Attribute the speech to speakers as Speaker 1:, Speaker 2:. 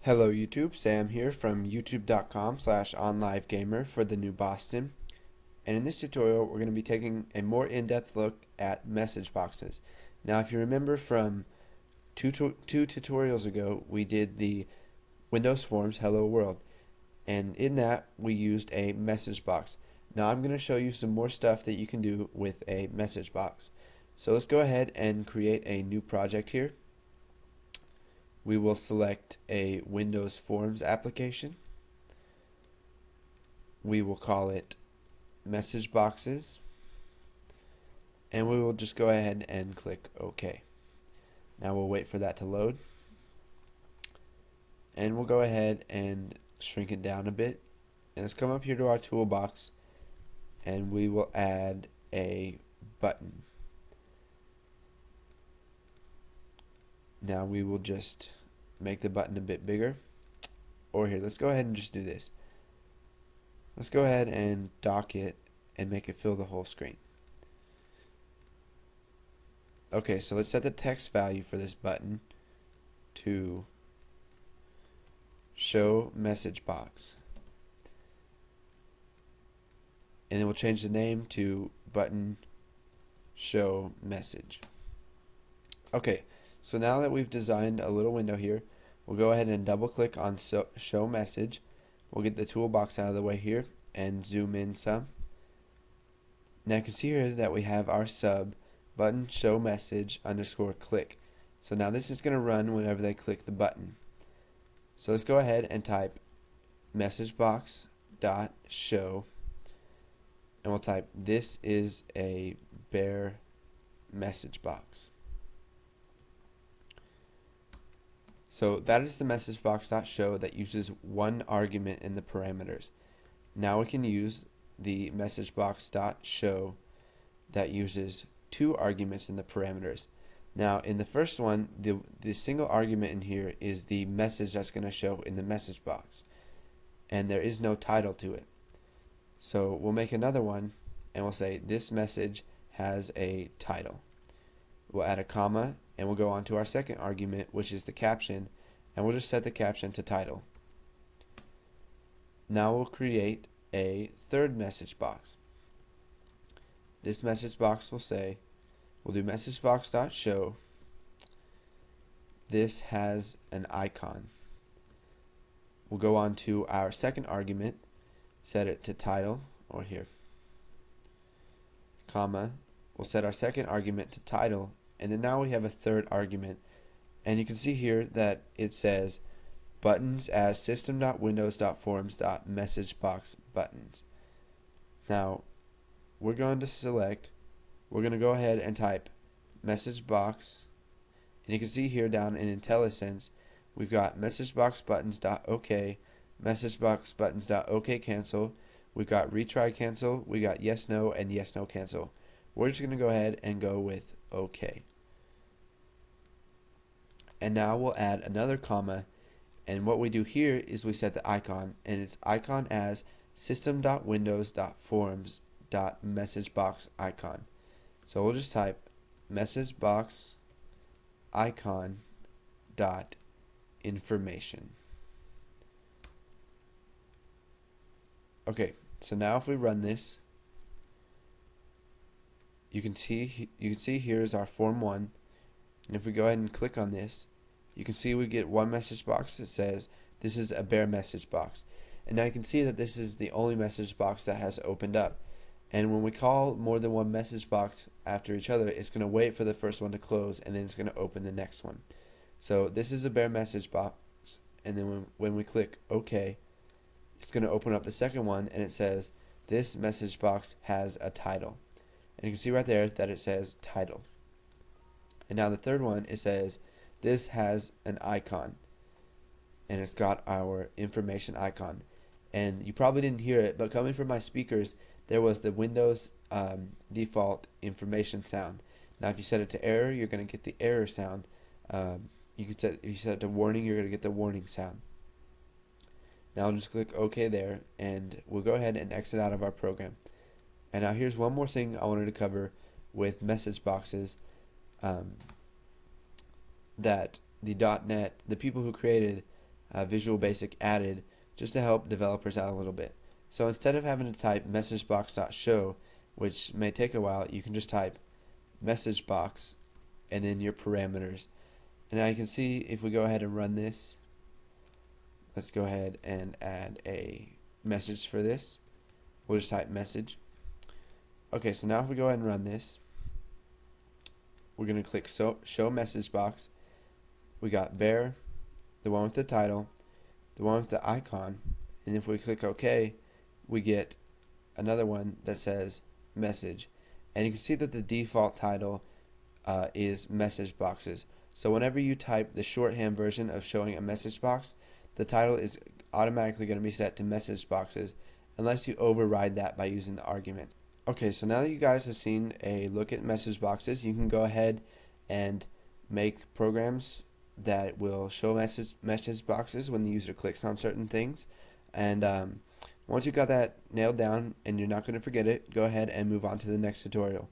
Speaker 1: Hello YouTube, Sam here from youtube.com/onlivegamer for the new Boston. And in this tutorial we're going to be taking a more in-depth look at message boxes. Now if you remember from two tutorials ago we did the Windows Forms Hello World, and in that we used a message box. Now I'm going to show you some more stuff that you can do with a message box. So let's go ahead and create a new project here. We will select a Windows Forms application. We will call it MessageBoxes, and we will just go ahead and click OK. Now we'll wait for that to load, and we'll go ahead and shrink it down a bit, and let's come up here to our toolbox and we will add a button. Now we will just make the button a bit bigger, or here, let's go ahead and just do this. Let's go ahead and dock it and make it fill the whole screen. Okay, so let's set the text value for this button to show message box, and then we'll change the name to button show message. Okay, so now that we've designed a little window here, we'll go ahead and double click on show message. We'll get the toolbox out of the way here and zoom in some. Now you can see here that we have our sub button show message underscore click. So now this is going to run whenever they click the button. So let's go ahead and type messagebox dot show, and we'll type this is a bare message box. So that is the MessageBox.show that uses one argument in the parameters. Now we can use the MessageBox.show that uses two arguments in the parameters. Now in the first one, the single argument in here is the message that's going to show in the message box, and there is no title to it. So we'll make another one and we'll say this message has a title. We'll add a comma and we'll go on to our second argument, which is the caption, and we'll just set the caption to title. Now we'll create a third message box. This message box will say, we'll do MessageBox.show this has an icon. We'll go on to our second argument, set it to title, or here, comma, we'll set our second argument to title, and then now we have a third argument, and you can see here that it says buttons as system.windows.forms.messagebox buttons. Now we're going to go ahead and type message box, and you can see here down in IntelliSense we've got messageboxbuttons.ok, messageboxbuttons.ok cancel, we've got retry cancel, we got yes no, and yes no cancel. We're just going to go ahead and go with OK. And now we'll add another comma, and what we do here is we set the icon, and it's icon as system.windows.forms.messagebox icon. So we'll just type messagebox icon dot information. Okay, so now if we run this, you can see here is our form 1, and if we go ahead and click on this, you can see we get one message box that says this is a bare message box, and now you can see that this is the only message box that has opened up. And when we call more than one message box after each other, it's going to wait for the first one to close, and then it's going to open the next one. So this is a bare message box, and then when we click OK, it's going to open up the second one, and it says this message box has a title, and you can see right there that it says title. And now the third one, it says this has an icon, and it's got our information icon. And you probably didn't hear it, but coming from my speakers there was the Windows default information sound. Now if you set it to error, you're going to get the error sound. If you set it to warning, you're going to get the warning sound. Now I'll just click OK there, and we'll go ahead and exit out of our program. And now here's one more thing I wanted to cover with message boxes, that the .NET, the people who created Visual Basic added just to help developers out a little bit. So instead of having to type messagebox.show, which may take a while, you can just type messagebox and then your parameters. And now you can see if we go ahead and run this, let's go ahead and add a message for this. We'll just type message. Okay, so now if we go ahead and run this, we're going to click show message box. We got bear, the one with the title, the one with the icon, and if we click OK, we get another one that says message. And you can see that the default title is message boxes. So whenever you type the shorthand version of showing a message box, the title is automatically going to be set to message boxes unless you override that by using the argument. Okay, so now that you guys have seen a look at message boxes, you can go ahead and make programs that will show message boxes when the user clicks on certain things. And once you got that nailed down and you're not going to forget it, go ahead and move on to the next tutorial.